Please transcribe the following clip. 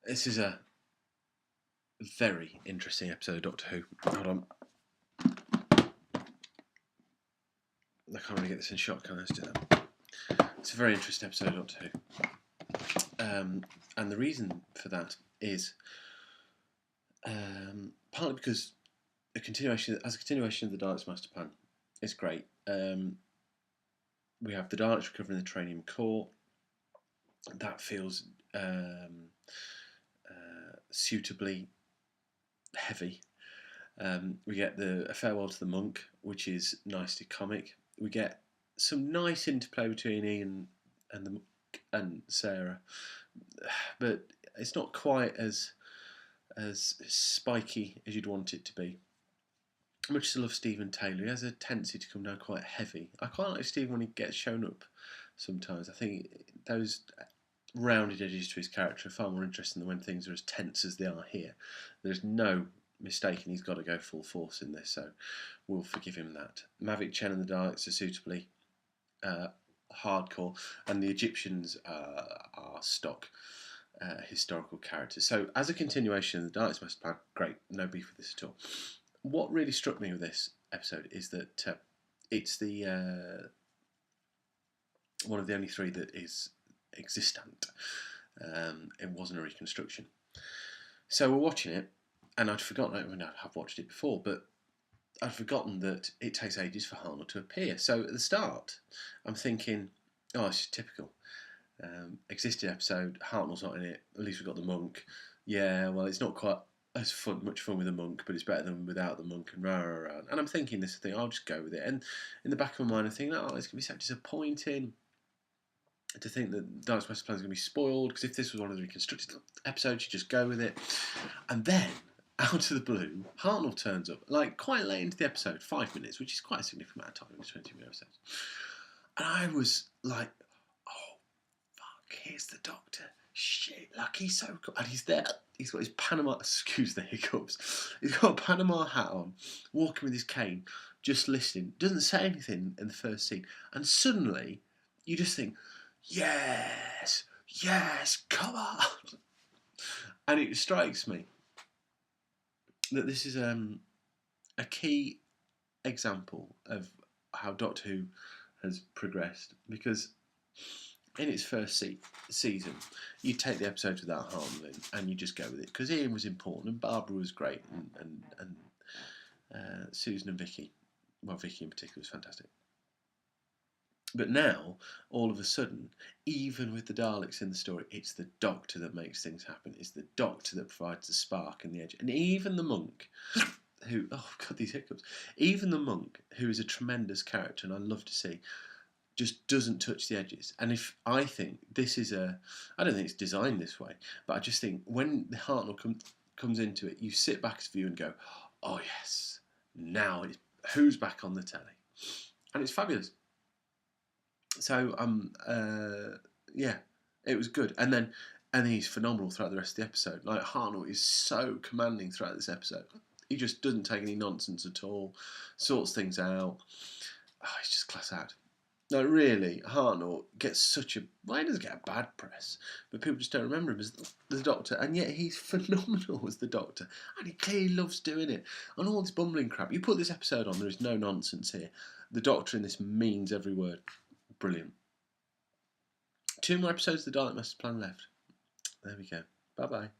This is a very interesting episode of Doctor Who. Hold on. I can't really get this in shot, can I? Let's do that. It's a very interesting episode of Doctor Who. And the reason for that is partly because as a continuation of the Daleks Master Plan, it's great. We have the Daleks recovering the Tranium core. That feels suitably heavy. We get a farewell to the monk, which is nicely comic. We get some nice interplay between Ian and Sarah, but it's not quite as spiky as you'd want it to be. Much as I love Stephen Taylor, he has a tendency to come down quite heavy. I quite like Stephen when he gets shown up sometimes. I think those rounded edges to his character are far more interesting than when things are as tense as they are here. There's no mistaking he's got to go full force in this, so we'll forgive him that. Mavic Chen and the Daleks are suitably hardcore, and the Egyptians are stock historical characters. So as a continuation of the Daleks Master Plan, great, no beef with this at all. What really struck me with this episode is that it's the one of the only three that is existent. It wasn't a reconstruction. So we're watching it, and I'd forgotten, I mean, I have watched it before, but I'd forgotten that it takes ages for Hartnell to appear. So at the start, I'm thinking, oh, it's typical. Existed episode, Hartnell's not in it, at least we've got the monk. Yeah, well, it's not quite as much fun with the monk, but it's better than without the monk, and rah, rah, rah. And I'm thinking this thing, I'll just go with it. And in the back of my mind, I'm thinking, oh, it's going to be so disappointing to think that Daleks Master Plan is going to be spoiled, because if this was one of the reconstructed episodes, you just go with it. And then, out of the blue, Hartnell turns up, like quite late into the episode, 5 minutes, which is quite a significant amount of time in 20-minute episodes. And I was like, oh, fuck, here's the Doctor. Shit, like he's so cool. And he's there. He's got his Panama, excuse the hiccups. He's got a Panama hat on, walking with his cane, just listening. Doesn't say anything in the first scene. And suddenly, you just think, yes, come on. And it strikes me that this is a key example of how Doctor Who has progressed, because in its first season, you take the episodes without Hartnell and you just go with it, because Ian was important and Barbara was great, and Susan and Vicky, well, Vicky in particular was fantastic. But now, all of a sudden, even with the Daleks in the story, it's the Doctor that makes things happen. It's the Doctor that provides the spark and the edge. And even the monk, who, oh God, these hiccups. Even the monk, who is a tremendous character, and I love to see, just doesn't touch the edges. And if I think this is I don't think it's designed this way, but I just think when the Hartnell comes into it, you sit back as a viewer and go, oh yes, now who's back on the telly? And it's fabulous. So yeah, it was good. And then he's phenomenal throughout the rest of the episode. Like, Hartnell is so commanding throughout this episode. He just doesn't take any nonsense at all, sorts things out. Oh, he's just class act. No, really, Hartnell gets such a... Well, he doesn't get a bad press, but people just don't remember him as the Doctor, and yet he's phenomenal as the Doctor, and he clearly loves doing it. And all this bumbling crap. You put this episode on, there is no nonsense here. The Doctor in this means every word. Brilliant. 2 more episodes of the Dalek Master Plan left. There we go. Bye-bye.